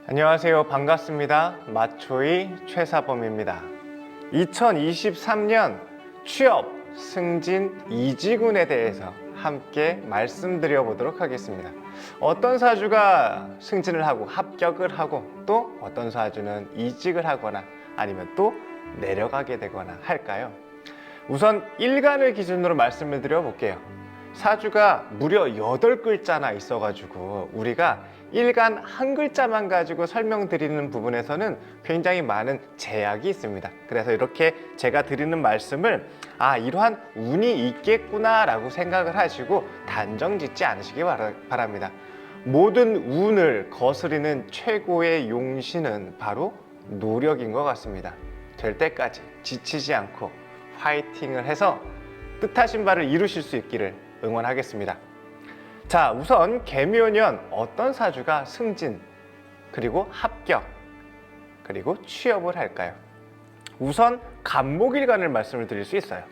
안녕하세요. 반갑습니다. 마초이 최사범입니다. 2023년 취업, 승진, 이직운에 대해서 함께 말씀드려 보도록 하겠습니다. 어떤 사주가 승진을 하고 합격을 하고 또 어떤 사주는 이직을 하거나 아니면 또 내려가게 되거나 할까요? 우선 일간을 기준으로 말씀을 드려 볼게요. 사주가 무려 8글자나 있어가지고 우리가 일간 한 글자만 가지고 설명드리는 부분에서는 굉장히 많은 제약이 있습니다. 그래서 이렇게 제가 드리는 말씀을 이러한 운이 있겠구나 라고 생각을 하시고 단정 짓지 않으시기 바랍니다. 모든 운을 거스르는 최고의 용신은 바로 노력인 것 같습니다. 될 때까지 지치지 않고 파이팅을 해서 뜻하신 바를 이루실 수 있기를 응원하겠습니다. 자, 우선 개묘년 어떤 사주가 승진, 그리고 합격, 그리고 취업을 할까요? 우선 간목일간을 말씀을 드릴 수 있어요.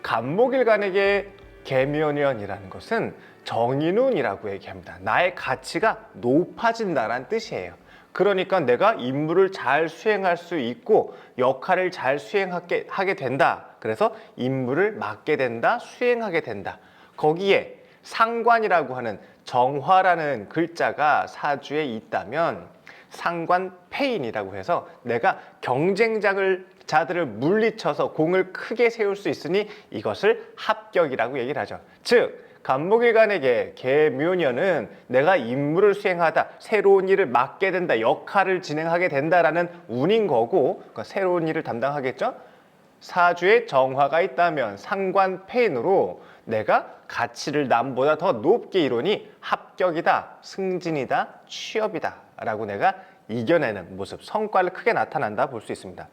간목일간에게 개묘년이라는 것은 정인운이라고 얘기합니다. 나의 가치가 높아진다는 뜻이에요. 그러니까 내가 임무를 잘 수행할 수 있고 역할을 잘 수행하게 된다. 그래서 임무를 맡게 된다, 수행하게 된다. 거기에 상관이라고 하는 정화라는 글자가 사주에 있다면 상관패인이라고 해서 내가 경쟁자들을 물리쳐서 공을 크게 세울 수 있으니 이것을 합격이라고 얘기를 하죠. 즉 간목일간에게 개묘년은 내가 임무를 수행하다, 새로운 일을 맡게 된다, 역할을 진행하게 된다라는 운인 거고, 그러니까 새로운 일을 담당하겠죠. 사주에 정화가 있다면 상관패인으로 내가 가치를 남보다 더 높게 이루니 합격이다, 승진이다, 취업이다 라고 내가 이겨내는 모습, 성과를 크게 나타난다 볼 수 있습니다.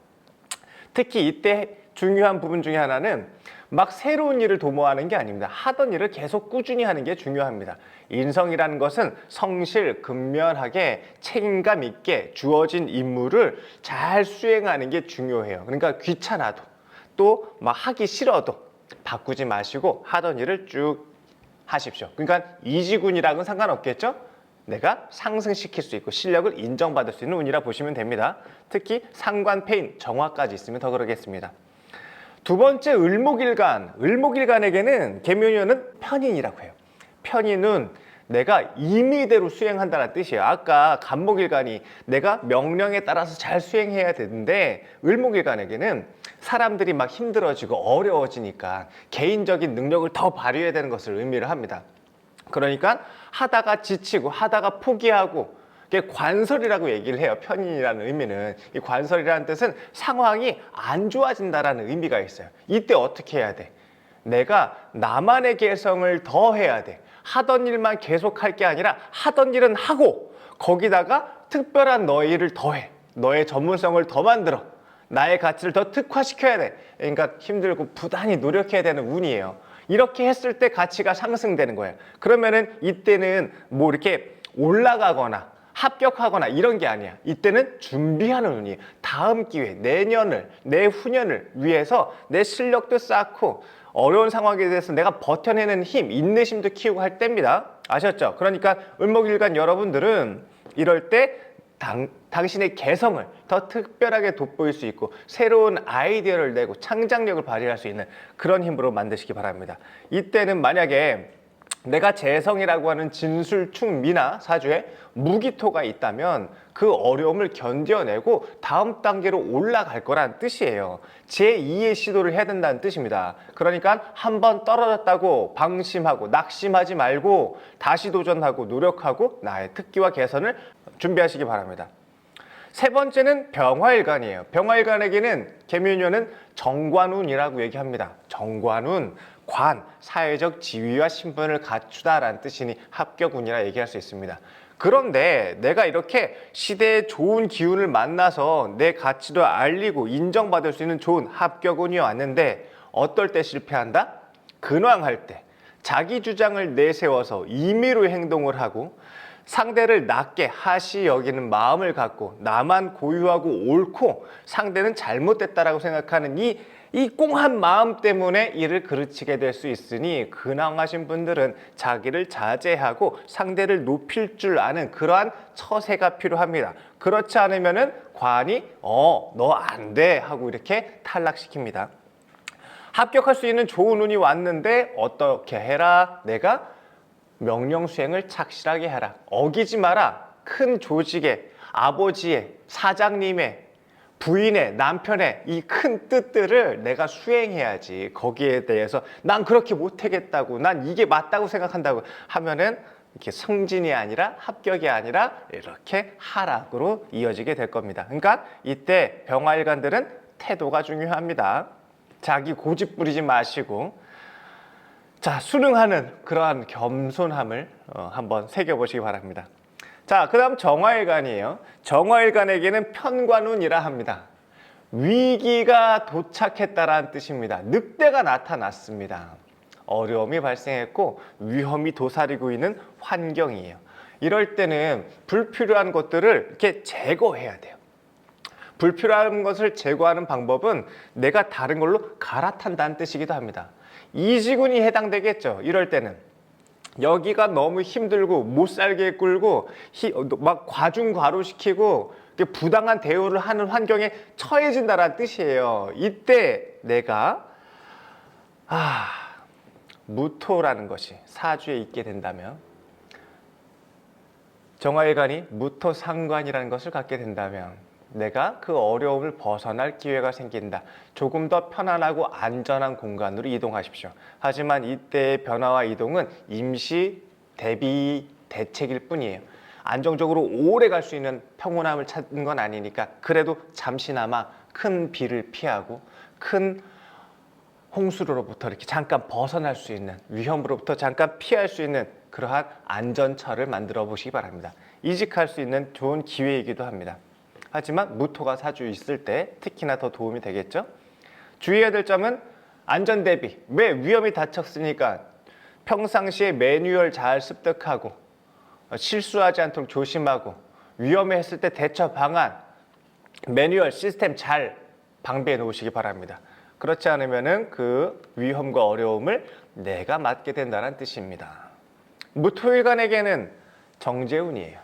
특히 이때 중요한 부분 중에 하나는 막 새로운 일을 도모하는 게 아닙니다. 하던 일을 계속 꾸준히 하는 게 중요합니다. 인성이라는 것은 성실, 근면하게 책임감 있게 주어진 임무를 잘 수행하는 게 중요해요. 그러니까 귀찮아도 또 막 하기 싫어도 바꾸지 마시고 하던 일을 쭉 하십시오. 그러니까 이직운이랑은 상관없겠죠? 내가 상승시킬 수 있고 실력을 인정받을 수 있는 운이라 보시면 됩니다. 특히 상관패인, 정화까지 있으면 더 그러겠습니다. 두 번째 을목일간, 을목일간에게는 개묘년은 편인이라고 해요. 편인은 내가 임의대로 수행한다는 뜻이에요. 아까 간목일간이 내가 명령에 따라서 잘 수행해야 되는데 을목일간에게는 사람들이 막 힘들어지고 어려워지니까 개인적인 능력을 더 발휘해야 되는 것을 의미를 합니다. 그러니까 하다가 지치고 하다가 포기하고 이게 관설이라고 얘기를 해요. 편인이라는 의미는. 이 관설이라는 뜻은 상황이 안 좋아진다라는 의미가 있어요. 이때 어떻게 해야 돼? 내가 나만의 개성을 더 해야 돼. 하던 일만 계속할 게 아니라 하던 일은 하고 거기다가 특별한 너의 일을 더해. 너의 전문성을 더 만들어. 나의 가치를 더 특화시켜야 돼. 그러니까 힘들고 부단히 노력해야 되는 운이에요. 이렇게 했을 때 가치가 상승되는 거예요. 그러면은 이때는 뭐 이렇게 올라가거나 합격하거나 이런 게 아니야. 이때는 준비하는 운이에요. 다음 기회, 내년을, 내후년을 위해서 내 실력도 쌓고 어려운 상황에 대해서 내가 버텨내는 힘, 인내심도 키우고 할 때입니다. 아셨죠? 그러니까 을목일간 여러분들은 이럴 때 당신의 개성을 더 특별하게 돋보일 수 있고 새로운 아이디어를 내고 창작력을 발휘할 수 있는 그런 힘으로 만드시기 바랍니다. 이때는 만약에 내가 재성이라고 하는 진술충미나 사주에 무기토가 있다면 그 어려움을 견뎌내고 다음 단계로 올라갈 거란 뜻이에요. 제2의 시도를 해야 된다는 뜻입니다. 그러니까 한번 떨어졌다고 방심하고 낙심하지 말고 다시 도전하고 노력하고 나의 특기와 개선을 준비하시기 바랍니다. 세 번째는 병화일간이에요. 병화일간에게는 개묘년은 정관운이라고 얘기합니다. 정관운, 관, 사회적 지위와 신분을 갖추다라는 뜻이니 합격운이라 얘기할 수 있습니다. 그런데 내가 이렇게 시대의 좋은 기운을 만나서 내 가치도 알리고 인정받을 수 있는 좋은 합격운이 왔는데 어떨 때 실패한다? 근황할 때 자기 주장을 내세워서 임의로 행동을 하고 상대를 낮게 하시 여기는 마음을 갖고 나만 고유하고 옳고 상대는 잘못됐다라고 생각하는 이 꽁한 마음 때문에 이를 그르치게 될 수 있으니 근황하신 분들은 자기를 자제하고 상대를 높일 줄 아는 그러한 처세가 필요합니다. 그렇지 않으면은 관이 너 안 돼 하고 이렇게 탈락시킵니다. 합격할 수 있는 좋은 운이 왔는데 어떻게 해라? 내가 명령 수행을 착실하게 해라. 어기지 마라. 큰 조직의 아버지의 사장님의 부인의 남편의 이 큰 뜻들을 내가 수행해야지. 거기에 대해서 난 그렇게 못하겠다고, 난 이게 맞다고 생각한다고 하면은 이렇게 승진이 아니라 합격이 아니라 이렇게 하락으로 이어지게 될 겁니다. 그러니까 이때 병화일관들은 태도가 중요합니다. 자기 고집 부리지 마시고 자, 수능하는 그러한 겸손함을 한번 새겨보시기 바랍니다. 자, 그 다음 정화일관이에요. 정화일관에게는 편관운이라 합니다. 위기가 도착했다라는 뜻입니다. 늑대가 나타났습니다. 어려움이 발생했고 위험이 도사리고 있는 환경이에요. 이럴 때는 불필요한 것들을 이렇게 제거해야 돼요. 불필요한 것을 제거하는 방법은 내가 다른 걸로 갈아탄다는 뜻이기도 합니다. 이지군이 해당되겠죠. 이럴 때는 여기가 너무 힘들고 못 살게 꿀고 막 과중과로시키고 부당한 대우를 하는 환경에 처해진다는 뜻이에요. 이때 내가 무토라는 것이 사주에 있게 된다면, 정화일관이 무토상관이라는 것을 갖게 된다면 내가 그 어려움을 벗어날 기회가 생긴다. 조금 더 편안하고 안전한 공간으로 이동하십시오. 하지만 이때의 변화와 이동은 임시 대비 대책일 뿐이에요. 안정적으로 오래 갈 수 있는 평온함을 찾는 건 아니니까 그래도 잠시나마 큰 비를 피하고 큰 홍수로부터 이렇게 잠깐 벗어날 수 있는, 위험으로부터 잠깐 피할 수 있는 그러한 안전처를 만들어 보시기 바랍니다. 이직할 수 있는 좋은 기회이기도 합니다. 하지만 무토가 사주 있을 때 특히나 더 도움이 되겠죠. 주의해야 될 점은 안전 대비. 왜? 위험이 닥쳤으니까 평상시에 매뉴얼 잘 습득하고 실수하지 않도록 조심하고 위험했을 때 대처 방안, 매뉴얼 시스템 잘 방비해 놓으시기 바랍니다. 그렇지 않으면은 그 위험과 어려움을 내가 맡게 된다는 뜻입니다. 무토일관에게는 정제운이에요.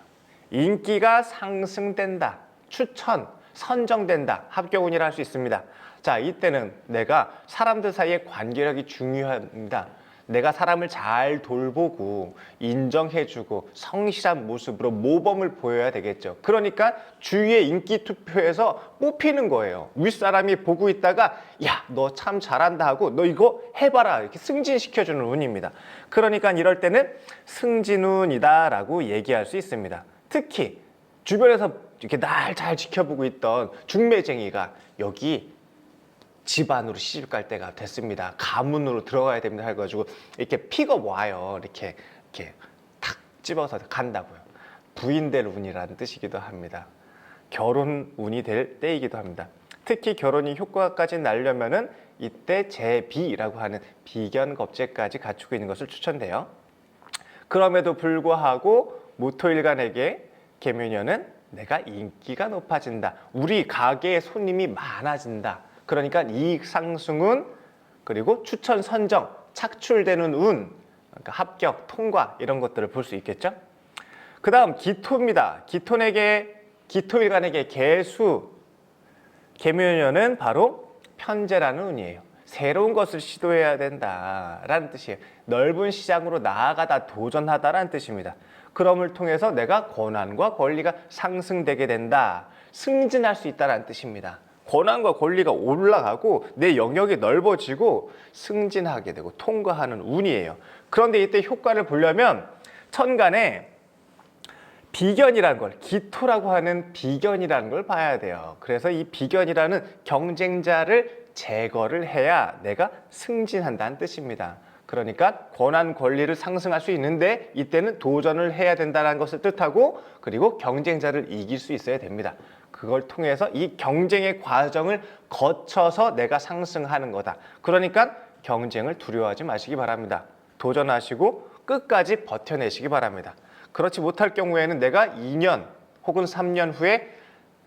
인기가 상승된다. 추천, 선정된다. 합격운이라 할 수 있습니다. 자, 이때는 내가 사람들 사이의 관계력이 중요합니다. 내가 사람을 잘 돌보고 인정해주고 성실한 모습으로 모범을 보여야 되겠죠. 그러니까 주위의 인기 투표에서 뽑히는 거예요. 윗사람이 보고 있다가 야, 너 참 잘한다 하고 너 이거 해봐라 이렇게 승진시켜주는 운입니다. 그러니까 이럴 때는 승진운이다라고 얘기할 수 있습니다. 특히 주변에서 이렇게 날 잘 지켜보고 있던 중매쟁이가 여기 집안으로 시집 갈 때가 됐습니다. 가문으로 들어가야 됩니다. 해가지고 이렇게 픽업 와요. 이렇게 탁 집어서 간다고요. 부인 될 운이라는 뜻이기도 합니다. 결혼 운이 될 때이기도 합니다. 특히 결혼이 효과까지 나려면은 이때 제비라고 하는 비견 겁재까지 갖추고 있는 것을 추천돼요. 그럼에도 불구하고 무토일관에게 계묘년은 내가 인기가 높아진다. 우리 가게에 손님이 많아진다. 그러니까 이익 상승운, 그리고 추천 선정, 착출되는 운, 그러니까 합격, 통과 이런 것들을 볼 수 있겠죠. 그 다음 기토입니다. 기토일관에게 개수, 계묘년은 바로 편재라는 운이에요. 새로운 것을 시도해야 된다라는 뜻이에요. 넓은 시장으로 나아가다 도전하다라는 뜻입니다. 그럼을 통해서 내가 권한과 권리가 상승되게 된다. 승진할 수 있다는 뜻입니다. 권한과 권리가 올라가고 내 영역이 넓어지고 승진하게 되고 통과하는 운이에요. 그런데 이때 효과를 보려면 천간에 비견이라는 걸, 기토라고 하는 비견이라는 걸 봐야 돼요. 그래서 이 비견이라는 경쟁자를 제거를 해야 내가 승진한다는 뜻입니다. 그러니까 권한 권리를 상승할 수 있는데 이때는 도전을 해야 된다는 것을 뜻하고, 그리고 경쟁자를 이길 수 있어야 됩니다. 그걸 통해서 이 경쟁의 과정을 거쳐서 내가 상승하는 거다. 그러니까 경쟁을 두려워하지 마시기 바랍니다. 도전하시고 끝까지 버텨내시기 바랍니다. 그렇지 못할 경우에는 내가 2년 혹은 3년 후에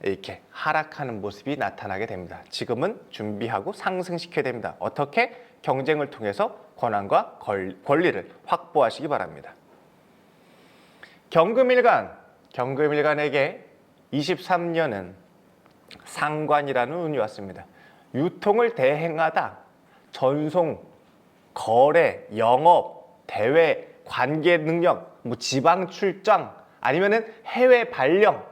이렇게 하락하는 모습이 나타나게 됩니다. 지금은 준비하고 상승시켜야 됩니다. 어떻게? 경쟁을 통해서 권한과 권리를 확보하시기 바랍니다. 경금일간에게 23년은 상관이라는 운이 왔습니다. 유통을 대행하다, 전송, 거래, 영업, 대외, 관계 능력, 지방 출장, 아니면은 해외 발령,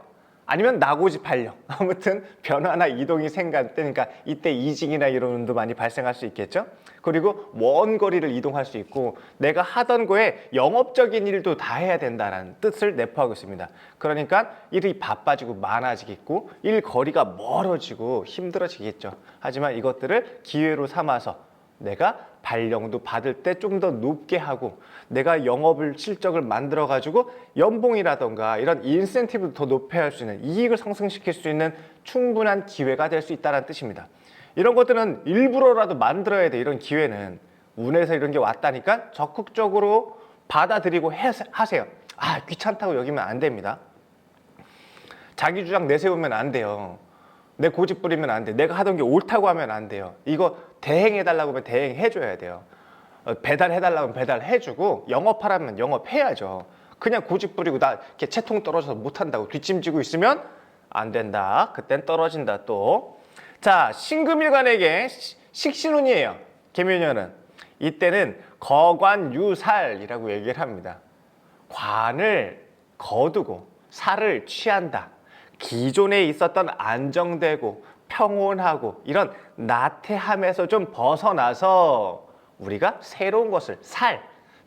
아니면 나고지 발령, 아무튼 변화나 이동이 생겼다니까 이때 이직이나 이런 운도 많이 발생할 수 있겠죠. 그리고 먼 거리를 이동할 수 있고 내가 하던 거에 영업적인 일도 다 해야 된다는 뜻을 내포하고 있습니다. 그러니까 일이 바빠지고 많아지겠고 일거리가 멀어지고 힘들어지겠죠. 하지만 이것들을 기회로 삼아서 내가 발령도 받을 때 좀 더 높게 하고 내가 영업을 실적을 만들어 가지고 연봉이라던가 이런 인센티브도 더 높여야 할 수 있는 이익을 상승시킬 수 있는 충분한 기회가 될 수 있다는 뜻입니다. 이런 것들은 일부러라도 만들어야 돼. 이런 기회는 운에서 이런 게 왔다니까 적극적으로 받아들이고 하세요. 귀찮다고 여기면 안 됩니다. 자기 주장 내세우면 안 돼요. 내 고집 부리면 안 돼. 내가 하던 게 옳다고 하면 안 돼요. 이거 대행해달라고 하면 대행해줘야 돼요. 배달해달라면 배달해주고 영업하라면 영업해야죠. 그냥 고집 부리고 나 이렇게 채통 떨어져서 못한다고 뒷짐지고 있으면 안 된다. 그땐 떨어진다 또. 자, 신금일간에게 식신운이에요. 개묘년은. 이때는 거관유살이라고 얘기를 합니다. 관을 거두고 살을 취한다. 기존에 있었던 안정되고 평온하고 이런 나태함에서 좀 벗어나서 우리가 새로운 것을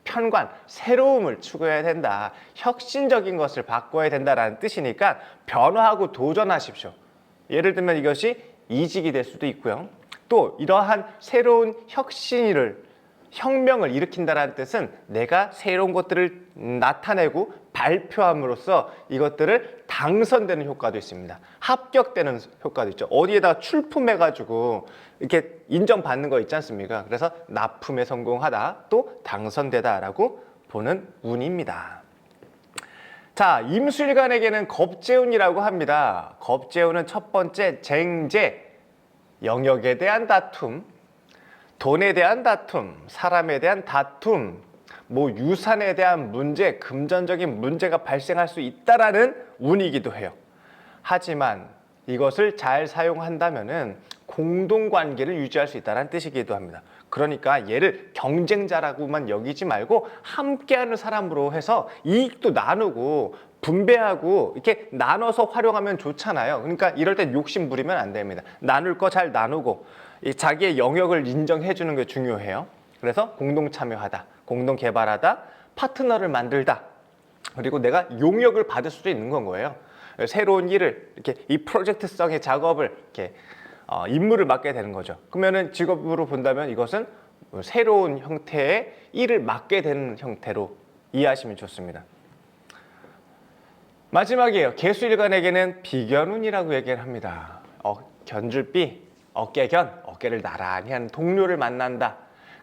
편관, 새로움을 추구해야 된다. 혁신적인 것을 바꿔야 된다라는 뜻이니까 변화하고 도전하십시오. 예를 들면 이것이 이직이 될 수도 있고요. 또 이러한 새로운 혁명을 일으킨다는 뜻은 내가 새로운 것들을 나타내고 발표함으로써 이것들을 당선되는 효과도 있습니다. 합격되는 효과도 있죠. 어디에다 출품해가지고 이렇게 인정받는 거 있지 않습니까? 그래서 납품에 성공하다, 또 당선되다라고 보는 운입니다. 자, 임술간에게는 겁재운이라고 합니다. 겁재운은 첫 번째 쟁제, 영역에 대한 다툼, 돈에 대한 다툼, 사람에 대한 다툼, 유산에 대한 문제, 금전적인 문제가 발생할 수 있다라는 운이기도 해요. 하지만 이것을 잘 사용한다면은 공동관계를 유지할 수 있다는 뜻이기도 합니다. 그러니까 얘를 경쟁자라고만 여기지 말고 함께하는 사람으로 해서 이익도 나누고 분배하고 이렇게 나눠서 활용하면 좋잖아요. 그러니까 이럴 땐 욕심 부리면 안 됩니다. 나눌 거 잘 나누고 자기의 영역을 인정해 주는 게 중요해요. 그래서 공동 참여하다, 공동 개발하다, 파트너를 만들다, 그리고 내가 용역을 받을 수도 있는 건 거예요. 새로운 일을 이렇게 이 프로젝트성의 작업을 이렇게 임무를 맡게 되는 거죠. 그러면은 직업으로 본다면 이것은 새로운 형태의 일을 맡게 되는 형태로 이해하시면 좋습니다. 마지막이에요. 개수일간에게는 비견운이라고 얘기를 합니다. 견줄비, 어깨견, 어깨를 나란히 하는 동료를 만난다.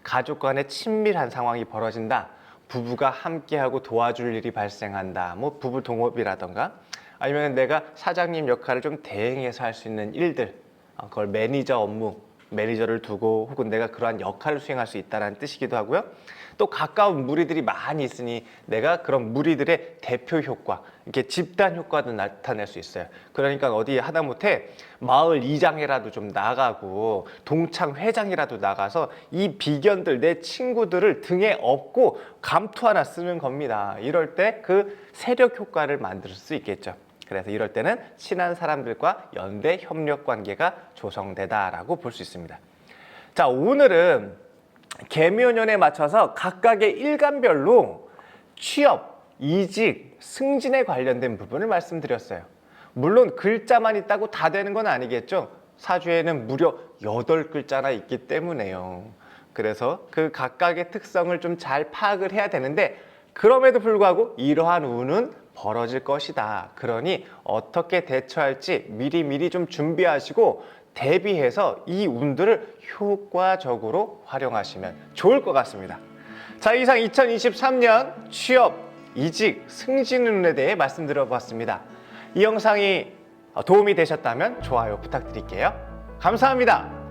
가족 간에 친밀한 상황이 벌어진다. 부부가 함께하고 도와줄 일이 발생한다. 부부 동업이라던가 아니면 내가 사장님 역할을 좀 대행해서 할 수 있는 일들, 그걸 매니저 업무, 매니저를 두고 혹은 내가 그러한 역할을 수행할 수 있다는 뜻이기도 하고요. 또 가까운 무리들이 많이 있으니 내가 그런 무리들의 대표 효과, 이렇게 집단 효과도 나타낼 수 있어요. 그러니까 어디 하다못해 마을 이장이라도 좀 나가고 동창 회장이라도 나가서 이 비견들, 내 친구들을 등에 업고 감투 하나 쓰는 겁니다. 이럴 때 그 세력 효과를 만들 수 있겠죠. 그래서 이럴 때는 친한 사람들과 연대 협력 관계가 조성되다라고 볼 수 있습니다. 자, 오늘은 개묘년에 맞춰서 각각의 일간별로 취업, 이직, 승진에 관련된 부분을 말씀드렸어요. 물론 글자만 있다고 다 되는 건 아니겠죠. 사주에는 무려 8글자나 있기 때문에요. 그래서 그 각각의 특성을 좀 잘 파악을 해야 되는데 그럼에도 불구하고 이러한 운은 벌어질 것이다. 그러니 어떻게 대처할지 미리미리 좀 준비하시고 대비해서 이 운들을 효과적으로 활용하시면 좋을 것 같습니다. 자, 이상 2023년 취업, 이직, 승진운에 대해 말씀드려봤습니다. 이 영상이 도움이 되셨다면 좋아요 부탁드릴게요. 감사합니다.